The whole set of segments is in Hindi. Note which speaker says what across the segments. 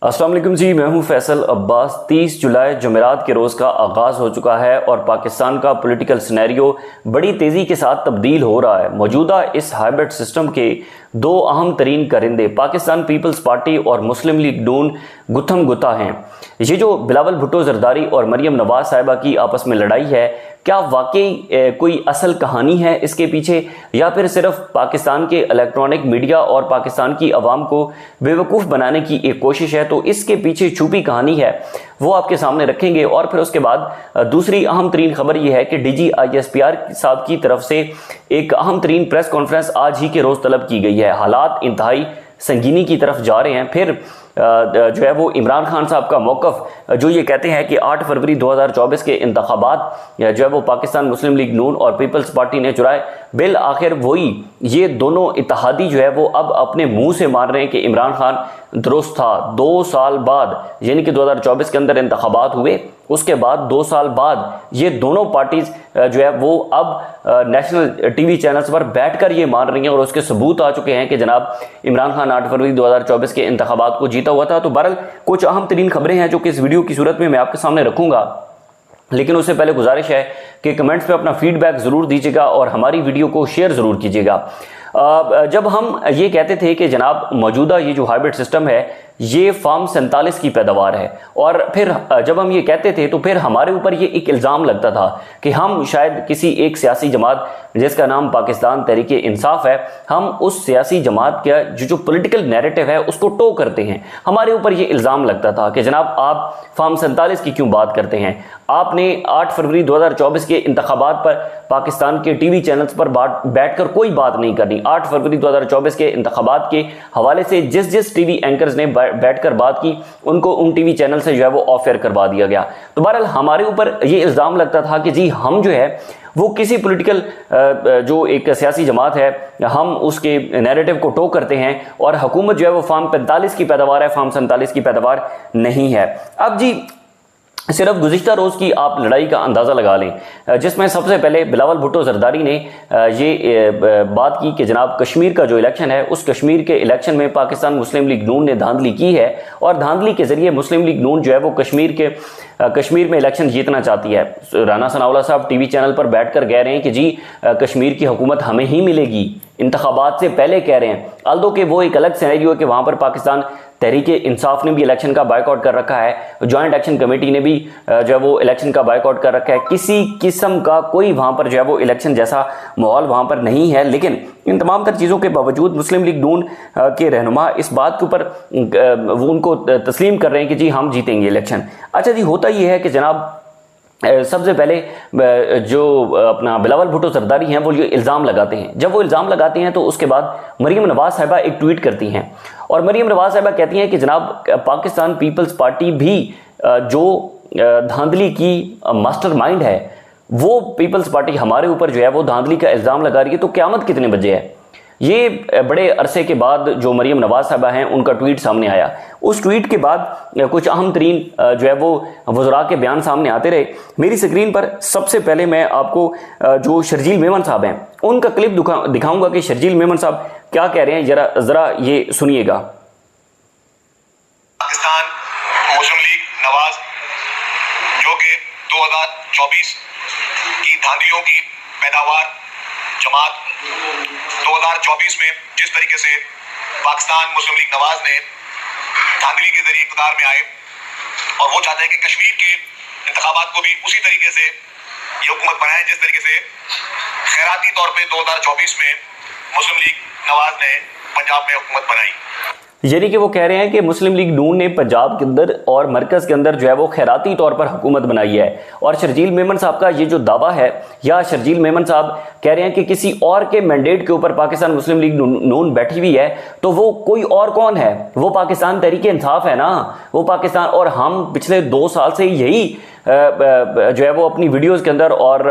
Speaker 1: अस्सलाम वालेकुम जी, मैं हूं फैसल अब्बास। 30 जुलाई जुमेरात के रोज़ का आगाज़ हो चुका है और पाकिस्तान का पॉलिटिकल सिनेरियो बड़ी तेज़ी के साथ तब्दील हो रहा है। मौजूदा इस हाइब्रिड सिस्टम के दो अहम तरीन करिंदे पाकिस्तान पीपल्स पार्टी और मुस्लिम लीग नून गुत्थम गुत्ता हैं। ये जो बिलावल भुट्टो जरदारी और मरियम नवाज साहिबा की आपस में लड़ाई है, क्या वाकई कोई असल कहानी है इसके पीछे, या फिर सिर्फ पाकिस्तान के इलेक्ट्रॉनिक मीडिया और पाकिस्तान की आवाम को बेवकूफ़ बनाने की एक कोशिश है? तो इसके पीछे छुपी कहानी है वो आपके सामने रखेंगे। और फिर उसके बाद दूसरी अहम तरीन खबर यह है कि DGISPR साहब की तरफ से एक अहम तरीन प्रेस कॉन्फ्रेंस आज ही के रोज़ तलब की गई है। हालात इंतहाई संगीनी की तरफ जा रहे हैं। फिर जो है वो इमरान खान साहब का मौक़िफ़ जो ये कहते हैं कि 8 फरवरी 2024 के इंतखाबात जो है वो पाकिस्तान मुस्लिम लीग नून और पीपल्स पार्टी ने चुराए, बिल आखिर वही ये दोनों इत्तेहादी जो है वो अब अपने मुंह से मान रहे हैं कि इमरान खान दुरुस्त था। 2 साल बाद यानी कि 2024 के अंदर इंतखाबात हुए, उसके बाद 2 साल बाद ये दोनों पार्टीज जो है वो अब नेशनल टीवी चैनल्स पर बैठकर ये मान रही हैं और उसके सबूत आ चुके हैं कि जनाब इमरान खान 8 फरवरी 2024 के इंतखाबात को जीता हुआ था। तो बहरहाल कुछ अहम तरीन खबरें हैं जो कि इस वीडियो की सूरत में मैं आपके सामने रखूंगा, लेकिन उससे पहले गुजारिश है कि कमेंट्स पे अपना फीडबैक ज़रूर दीजिएगा और हमारी वीडियो को शेयर ज़रूर कीजिएगा। जब हम ये कहते थे कि जनाब मौजूदा ये जो हाइब्रिड सिस्टम है ये फार्म 47 की पैदावार है, और फिर जब हम ये कहते थे तो फिर हमारे ऊपर ये एक इल्ज़ाम लगता था कि हम शायद किसी एक सियासी जमात जिसका नाम पाकिस्तान तहरीके इंसाफ है, हम उस सियासी जमात का जो पॉलिटिकल नैरेटिव है उसको टो करते हैं। हमारे ऊपर ये इल्ज़ाम लगता था कि जनाब आप फार्म 47 की क्यों बात करते हैं, आपने 8 फरवरी 2024 के इंतखाबात पर पाकिस्तान के टीवी चैनल्स पर बैठकर कोई बात नहीं करनी। 8 फरवरी 2024 के इंतखाबात के हवाले से जिस टीवी एंकर्स ने बैठकर बात की उनको उन टीवी चैनल से जो है वो ऑफ एयर करवा दिया गया। तो बहरहाल हमारे ऊपर ये इल्ज़ाम लगता था कि जी हम जो है वो किसी पॉलिटिकल जो एक सियासी जमात है हम उसके नैरेटिव को टो करते हैं और हुकूमत जो है वो फार्म 45 की पैदावार है, फार्म 47 की पैदावार नहीं है। अब जी सिर्फ गुज़िश्ता रोज़ की आप लड़ाई का अंदाज़ा लगा लें, जिसमें सबसे पहले बिलावल भुट्टो जरदारी ने ये बात की कि जनाब कश्मीर का जो इलेक्शन है उस कश्मीर के इलेक्शन में पाकिस्तान मुस्लिम लीग नून ने धांधली की है और धांधली के ज़रिए मुस्लिम लीग नून जो है वो कश्मीर में इलेक्शन जीतना चाहती है। राना सनाउल्लाह साहब टीवी चैनल पर बैठकर कह रहे हैं कि जी कश्मीर की हुकूमत हमें ही मिलेगी, इंतखाबात से पहले कह रहे हैं। अल्दो के वो एक अलग सिनेरियो है कि वहाँ पर पाकिस्तान तहरीके इंसाफ ने भी इलेक्शन का बायकॉट कर रखा है, जॉइंट एक्शन कमेटी ने भी जो है वो इलेक्शन का बायकॉट कर रखा है। किसी किस्म का कोई वहाँ पर जो है वो इलेक्शन जैसा माहौल वहाँ पर नहीं है, लेकिन इन तमाम तर चीज़ों के बावजूद मुस्लिम लीग नून के रहनुमा इस बात के ऊपर वो उनको तस्लीम कर रहे हैं कि जी हम जीतेंगे इलेक्शन। अच्छा जी, होता ये है कि जनाब सबसे पहले जो अपना बिलावल भुट्टो जरदारी हैं वो ये इल्ज़ाम लगाते हैं। जब वो इल्ज़ाम लगाते हैं तो उसके बाद मरियम नवाज साहिबा एक ट्वीट करती हैं और मरियम नवाज साहिबा कहती हैं कि जनाब पाकिस्तान पीपल्स पार्टी भी जो धांधली की मास्टरमाइंड है वो पीपल्स पार्टी हमारे ऊपर जो है वो धांधली का इल्ज़ाम लगा रही है। तो क़यामत कितने बजे है? ये बड़े अरसे के बाद जो मरियम नवाज साहिबा हैं उनका ट्वीट सामने आया। उस ट्वीट के बाद कुछ अहम तरीन जो है वो वज़रा के बयान सामने आते रहे। मेरी स्क्रीन पर सबसे पहले मैं आपको जो शर्जील मेमन साहब हैं उनका क्लिप दिखाऊंगा कि शर्जील मेमन साहब क्या कह रहे हैं, जरा ये सुनिएगा।
Speaker 2: पाकिस्तान मुस्लिम लीग नवाज जो कि 2024 की धांधलियों की पैदावार जमात 2024 में जिस तरीके से पाकिस्तान मुस्लिम लीग नवाज ने धांधली के जरिए इक़्तिदार में आए और वो चाहते हैं कि कश्मीर के इंतखाबात को भी उसी तरीके से ये हुकूमत बनाए जिस तरीके से खैराती तौर पे 2024 में मुस्लिम लीग नवाज ने पंजाब में हुकूमत बनाई।
Speaker 1: यानी कि वो कह रहे हैं कि मुस्लिम लीग नून ने पंजाब के अंदर और मरकज़ के अंदर जो है वो खैराती तौर पर हुकूमत बनाई है। और शर्जील मेमन साहब का ये जो दावा है, या शर्जील मेमन साहब कह रहे हैं कि किसी और के मैंडेट के ऊपर पाकिस्तान मुस्लिम लीग नून बैठी हुई है, तो वो कोई और कौन है? वो पाकिस्तान तहरीके इंसाफ है ना, वो पाकिस्तान। और हम पिछले 2 साल से यही जो है वो अपनी वीडियोस के अंदर और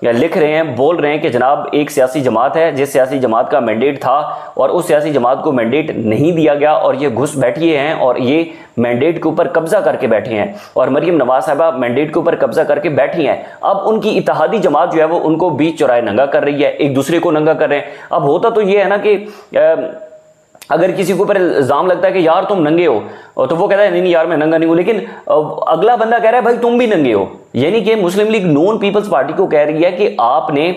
Speaker 1: लिख रहे हैं, बोल रहे हैं कि जनाब एक सियासी जमात है जिस सियासी जमात का मैंडेट था और उस सियासी जमात को मैंडेट नहीं दिया गया और ये घुस बैठे हैं और ये मैंडेट के ऊपर कब्जा करके बैठे हैं। और मरियम नवाज साहिबा मैंडेट के ऊपर कब्जा करके बैठी हैं। अब उनकी इत्तेहादी जमात जो है वो उनको बीच चौराहे नंगा कर रही है, एक दूसरे को नंगा कर रहे हैं। अब होता तो ये है ना कि अगर किसी के ऊपर इल्जाम लगता है कि यार तुम नंगे हो, तो वो कहता है नहीं नहीं यार मैं नंगा नहीं हूं, लेकिन अगला बंदा कह रहा है भाई तुम भी नंगे हो। यानी कि मुस्लिम लीग नून पीपल्स पार्टी को कह रही है कि आपने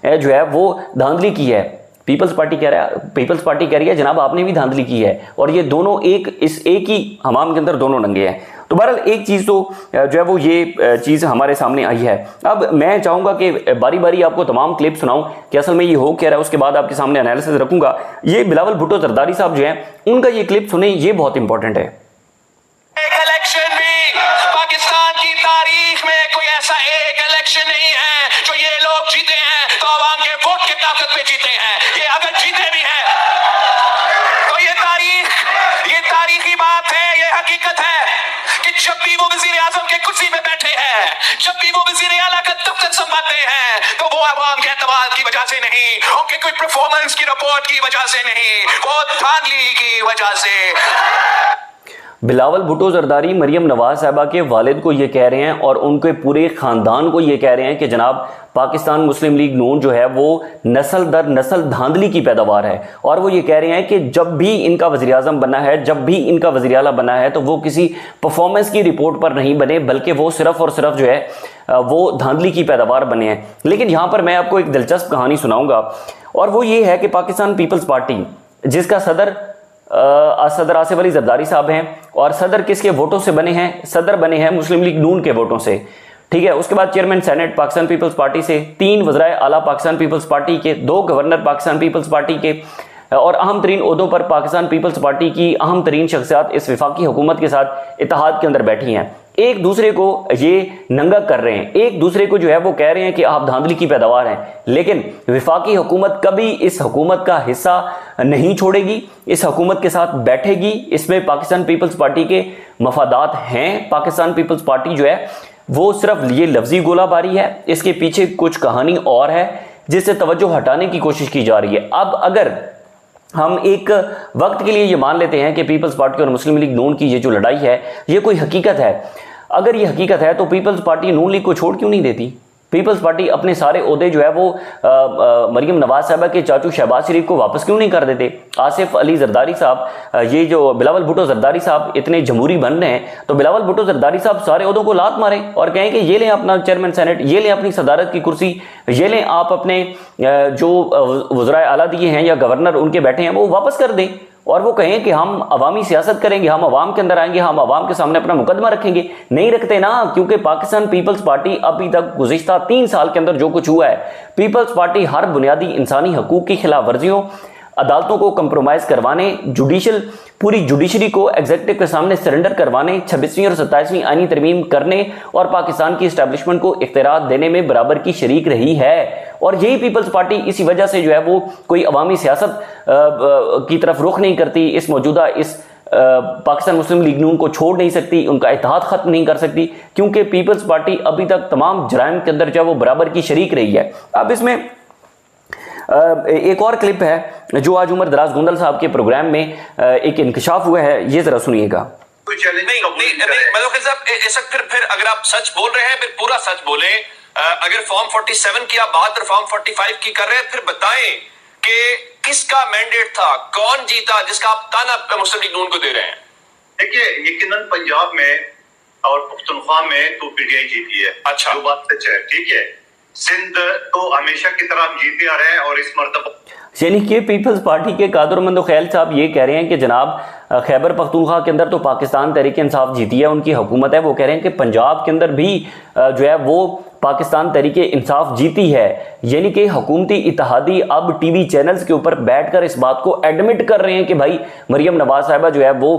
Speaker 1: जो है वो धांधली की है। पीपल्स पार्टी कह रही है जनाब आपने भी धांधली की है, और ये दोनों एक ही हमाम के अंदर दोनों नंगे हैं। तो बहरहाल एक चीज तो जो है वो ये चीज हमारे सामने आई है। अब मैं चाहूंगा कि बारी बारी आपको तमाम क्लिप सुनाऊं कि असल में ये हो क्या रहा है, उसके बाद आपके सामने एनालिसिस रखूंगा। ये बिलावल भुट्टो जरदारी साहब जो हैं उनका ये क्लिप सुने, ये बहुत इंपॉर्टेंट है।
Speaker 3: इलेक्शन भी पाकिस्तान की तारीख में कोई ऐसा एक इलेक्शन नहीं है जो ये लोग जीते हैं तो आवाम के वोट के ताकत पे जीते हैं। ये अगर जीते भी हैं तो ये तारीखी बात है, ये हकीकत है कि जब भी वो वजीर आजम के कुर्सी पे बैठे हैं, जब भी वो वजीर आला का दफ्तर संभालते हैं, तो वो आवाम के एतमाद की वजह से नहीं, उनके कोई परफॉर्मेंस की रिपोर्ट की वजह से नहीं, वो धांधली की वजह से।
Speaker 1: बिलावल भुट्टो जरदारी मरियम नवाज साहबा के वालिद को ये कह रहे हैं और उनके पूरे खानदान को ये कह रहे हैं कि जनाब पाकिस्तान मुस्लिम लीग नून जो है वो नस्ल दर नस्ल धांधली की पैदावार है। और वो ये कह रहे हैं कि जब भी इनका वज़ीर आज़म बना है, जब भी इनका वज़ीर आला बना है, तो वो किसी परफॉर्मेंस की रिपोर्ट पर नहीं बने, बल्कि वो सिर्फ और सिर्फ जो है वो धांधली की पैदावार बने हैं। लेकिन यहाँ पर मैं आपको एक दिलचस्प कहानी सुनाऊंगा, और वो ये है कि पाकिस्तान पीपल्स पार्टी जिसका सदर आसिफ अली जरदारी साहब हैं, और सदर किसके वोटों से बने हैं? सदर बने हैं मुस्लिम लीग नून के वोटों से, ठीक है। उसके बाद chairman senate Pakistan Peoples Party से, 3 वज़राए आला पाकिस्तान पीपल्स पार्टी के, 2 गवर्नर पाकिस्तान पीपल्स पार्टी के, और अहम तरीन ओहदों पर पाकिस्तान पीपल्स पार्टी की अहम तरीन शख्सियात इस वफाकी हुकूमत के साथ इत्तेहाद के अंदर बैठी हैं। एक दूसरे को ये नंगा कर रहे हैं, एक दूसरे को जो है वो कह रहे हैं कि आप धांधली की पैदावार हैं। लेकिन वफाकी हुकूमत कभी इस हुकूमत का हिस्सा नहीं छोड़ेगी, इस हुकूमत के साथ बैठेगी। इसमें पाकिस्तान पीपल्स पार्टी के मफादात हैं। पाकिस्तान पीपल्स पार्टी जो है वो सिर्फ ये लफ्जी गोलाबारी है, इसके पीछे कुछ कहानी और है जिससे तवज्जो हटाने की कोशिश की जा रही है। अब अगर हम एक वक्त के लिए ये मान लेते हैं कि पीपल्स पार्टी और मुस्लिम लीग नून की ये जो लड़ाई है ये कोई हकीकत है, अगर ये हकीकत है तो पीपल्स पार्टी नून लीग को छोड़ क्यों नहीं देती? पीपल्स पार्टी अपने सारे ओहदे जो है वो मरियम नवाज साहबा के चाचू शहबाज शरीफ को वापस क्यों नहीं कर देते? आसिफ अली जरदारी साहब, ये जो बिलावल भुट्टो जरदारी साहब इतने जमहूरी बन रहे हैं, तो बिलावल भुट्टो जरदारी साहब सारे ओहदों को लात मारें और कहें कि ये लें अपना चेयरमैन सेनेट, ये लें अपनी सदारत की कुर्सी, ये लें आप अपने जो वज़राए आला दिए हैं या गवर्नर उनके बैठे हैं वो वापस कर दें, और वो कहें कि हम अवामी सियासत करेंगे, हम अवाम के अंदर आएंगे, हम अवाम के सामने अपना मुकदमा रखेंगे। नहीं रखते ना, क्योंकि पाकिस्तान पीपल्स पार्टी अभी तक गुज़िश्ता 3 साल के अंदर जो कुछ हुआ है, पीपल्स पार्टी हर बुनियादी इंसानी हकूक़ की खिलाफ वर्जियों, अदालतों को कंप्रोमाइज़ करवाने, पूरी जुडिशरी को एग्जीक्यूटिव के सामने सरेंडर करवाने, 26वीं और 27वीं आईनी तरमीम करने और पाकिस्तान की इस्टेब्लिशमेंट को इख्तियार देने में बराबर की शरीक रही है। और यही पीपल्स पार्टी इसी वजह से जो है वो कोई अवामी सियासत की तरफ रुख नहीं करती, इस मौजूदा इस पाकिस्तान मुस्लिम लीग नून को छोड़ नहीं सकती, उनका इत्तेहाद खत्म नहीं कर सकती, क्योंकि पीपल्स पार्टी अभी तक तमाम जराइम के अंदर जो है वो बराबर की शरीक रही है। अब इसमें एक और क्लिप है जो आज उमर दराज गोंदल साहब के प्रोग्राम में एक इंकशाफ हुआ है, ये जरा सुनिएगा।
Speaker 3: फिर अगर आप सच बोल रहे हैं फिर पूरा सच बोले। अगर फॉर्म 47 की आप बात और फॉर्म 45 की कर रहे हैं, फिर बताएं कि किसका मैंडेट था, कौन जीता जिसका आप ताना मुस्लिम लीग नून को दे रहे हैं।
Speaker 2: देखिए, यकीनन पंजाब में और पुख्तनख्वा में तो पीटीआई जीती है।
Speaker 3: अच्छा,
Speaker 2: वो बात सच है, ठीक है। सिंध तो हमेशा की तरह हम जीते आ रहे हैं, और इस मरतबा
Speaker 1: यानी कि पीपल्स पार्टी के कादरमंदो खैल साहब ये कह रहे हैं कि जनाब खैबर पख्तूनख्वा के अंदर तो पाकिस्तान तहरीक इंसाफ जीती है, उनकी हुकूमत है। वो कह रहे हैं कि पंजाब के अंदर भी जो है वो पाकिस्तान तहरीक इंसाफ जीती है। यानी कि हुकूमती इत्तेहादी अब टीवी चैनल्स के ऊपर बैठकर इस बात को एडमिट कर रहे हैं कि भाई मरियम नवाज साहबा जो है वो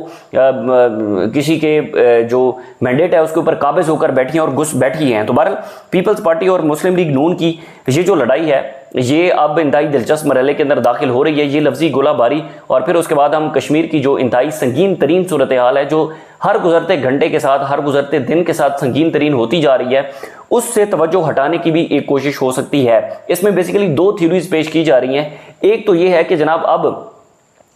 Speaker 1: किसी के जो मैंडेट है उसके ऊपर काबिज होकर बैठी हैं और घुस बैठी हैं। तो बहरहाल पीपल्स पार्टी और मुस्लिम लीग नून की ये जो लड़ाई है ये अब इंतहाई दिलचस्प मरहले के अंदर दाखिल हो रही है। ये लफ्जी गोलाबारी, और फिर उसके बाद हम कश्मीर की जो इंतहाई संगीन तरीन सूरत हाल है, जो हर गुजरते घंटे के साथ, हर गुजरते दिन के साथ संगीन तरीन होती जा रही है, उससे तवज्जो हटाने की भी एक कोशिश हो सकती है। इसमें बेसिकली 2 थ्योरीज पेश की जा रही हैं। एक तो ये है कि जनाब अब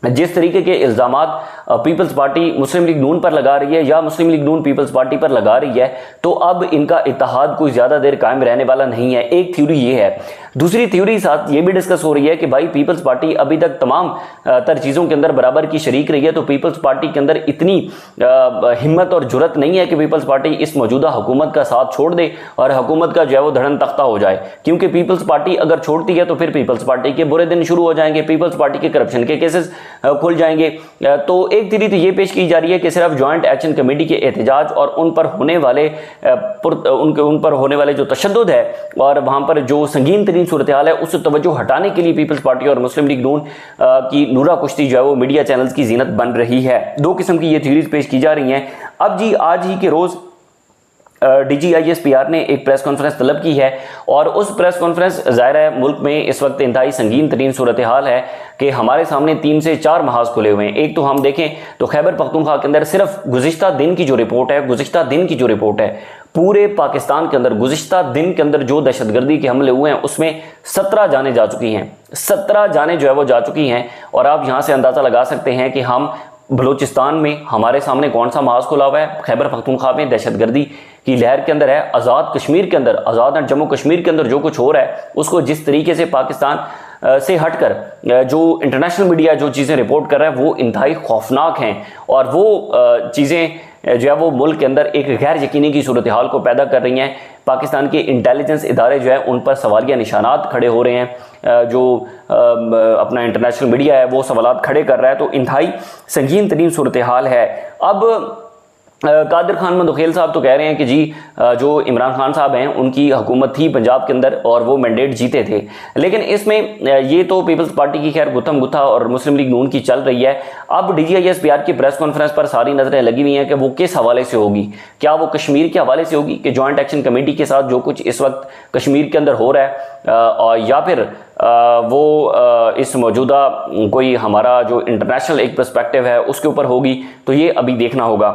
Speaker 1: जिस तरीके के इल्ज़ामात पीपल्स पार्टी मुस्लिम लीग नून पर लगा रही है या मुस्लिम लीग नून पीपल्स पार्टी पर लगा रही है, तो अब इनका इत्तेहाद कोई ज़्यादा देर कायम रहने वाला नहीं है। एक थ्योरी ये है। दूसरी थ्योरी साथ ये भी डिस्कस हो रही है कि भाई पीपल्स पार्टी अभी तक तमाम तर चीज़ों के अंदर बराबर की शरीक रही है, तो पीपल्स पार्टी के अंदर इतनी हिम्मत और जुर्रत नहीं है कि पीपल्स पार्टी इस मौजूदा हुकूमत का साथ छोड़ दे और हुकूमत का जो है वो धड़न तख्ता हो जाए। क्योंकि पीपल्स पार्टी अगर छोड़ती है तो फिर पीपल्स पार्टी के बुरे दिन शुरू हो जाएंगे, पीपल्स पार्टी के करप्शन के केसेस खुल जाएंगे। तो एक थ्योरी तो ये पेश की जा रही है कि सिर्फ ज्वाइंट एक्शन कमेटी के एहतजाज और उन पर होने वाले जो तशद्दुद है और वहां पर जो संगीन तरीन सूरत हाल है उससे तवज्जो हटाने के लिए पीपल्स पार्टी और मुस्लिम लीग नून की नूरा कुश्ती जो है वो मीडिया चैनल्स की जीनत बन रही है। दो किस्म की ये थ्योरीज पेश की जा रही हैं। अब जी आज ही के रोज DGISPR ने एक प्रेस कॉन्फ्रेंस तलब की है और उस प्रेस कॉन्फ्रेंस ज़ाहिर है मुल्क में इस वक्त इंतहाई संगीन तरीन सूरत हाल है कि हमारे सामने 3 से 4 महाज खुले हुए हैं। एक तो हम देखें तो खैबर पख्तूनख्वा के अंदर सिर्फ गुज़िश्ता दिन की जो रिपोर्ट है पूरे पाकिस्तान के अंदर गुज़िश्ता दिन के अंदर जो दहशतगर्दी के हमले हुए हैं उसमें 17 जाने जा चुकी हैं। 17 जाने जो है वो जा चुकी हैं और आप यहाँ से अंदाज़ा लगा सकते हैं कि हम बलूचिस्तान में हमारे सामने कौन सा महाज खुला हुआ है। खैबर पख्तूनख्वा में दहशतगर्दी की लहर के अंदर है। आज़ाद कश्मीर के अंदर, आज़ाद जम्मू कश्मीर के अंदर जो कुछ हो रहा है उसको जिस तरीके से पाकिस्तान से हटकर जो इंटरनेशनल मीडिया जो चीज़ें रिपोर्ट कर रहा है वो इंतहाई खौफनाक हैं और वो चीज़ें जो है वो मुल्क के अंदर एक गैर यकीनी की सूरत हाल को पैदा कर रही हैं। पाकिस्तान के इंटेलिजेंस इदारे जो है उन पर सवालिया निशानात खड़े हो रहे हैं। जो अपना इंटरनेशनल मीडिया है वो सवालात खड़े कर रहा है। तो इंतहाई संगीन तरीन सूरत हाल है। अब कादिर खान मंदखेल साहब तो कह रहे हैं कि जी जो इमरान खान साहब हैं उनकी हुकूमत थी पंजाब के अंदर और वो मैंडेट जीते थे, लेकिन इसमें ये तो पीपल्स पार्टी की खैर गुत्थम गुत्था और मुस्लिम लीग नून की चल रही है। अब DGISPR की प्रेस कॉन्फ्रेंस पर सारी नजरें लगी हुई हैं कि वो किस हवाले से होगी। क्या वो कश्मीर के हवाले से होगी कि जॉइंट एक्शन कमेटी के साथ जो कुछ इस वक्त कश्मीर के अंदर हो रहा है, या फिर वो इस मौजूदा कोई हमारा जो इंटरनेशनल एक पर्सपेक्टिव है उसके ऊपर होगी। तो ये अभी देखना होगा।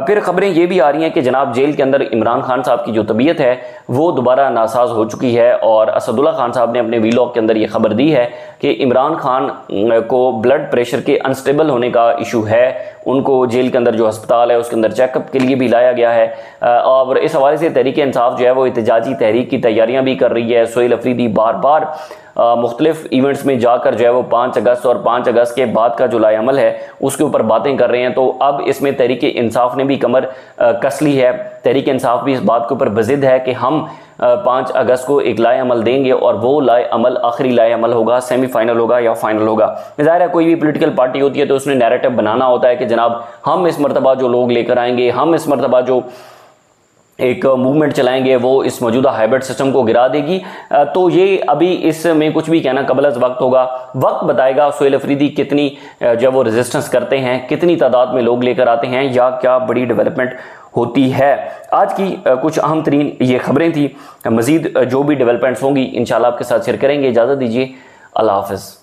Speaker 1: फिर खबरें ये भी आ रही हैं कि जनाब जेल के अंदर इमरान खान साहब की जो तबीयत है वो दोबारा नासाज हो चुकी है और असदुल्ला खान साहब ने अपने वीलॉग के अंदर ये खबर दी है कि इमरान खान को ब्लड प्रेशर के अनस्टेबल होने का इशू है। उनको जेल के अंदर जो अस्पताल है उसके अंदर चेकअप के लिए भी लाया गया है और इस हवाले से तहरीक इंसाफ जो है वो एहतजाजी तहरीक की तैयारियां भी कर रही है। सोहेल अफरीदी बार बार मुख्तलिफ इवेंट्स में जाकर जो है वो 5 अगस्त और 5 अगस्त के बाद का जो लाएअमल है उसके ऊपर बातें कर रहे हैं। तो अब इसमें तहरीक इंसाफ ने भी कमर कस ली है। तहरीक इंसाफ भी इस बात के ऊपर बज़िद है कि हम 5 अगस्त को एक लाएअमल देंगे और वो लाएअमल आखिरी लाएअमल होगा, सेमीफाइनल होगा या फाइनल होगा। ज़ाहिर है कोई भी पॉलिटिकल पार्टी होती है तो उसने नैरेटिव बनाना होता है कि जनाब हम इस मरतबा जो लोग लेकर आएंगे, हम इस मरतबा जो एक मूवमेंट चलाएंगे वो इस मौजूदा हाइब्रिड सिस्टम को गिरा देगी। तो ये अभी इसमें कुछ भी कहना कबल अज़ वक्त होगा। वक्त बताएगा सोहेल अफरीदी कितनी जो वो रेजिस्टेंस करते हैं, कितनी तादाद में लोग लेकर आते हैं या क्या बड़ी डेवलपमेंट होती है। आज की कुछ अहम तरीन ये खबरें थी। मज़ीद जो भी डेवलपमेंट्स होंगी इंशाल्लाह आपके साथ शेयर करेंगे। इजाज़त दीजिए, अल्लाह हाफ़िज़।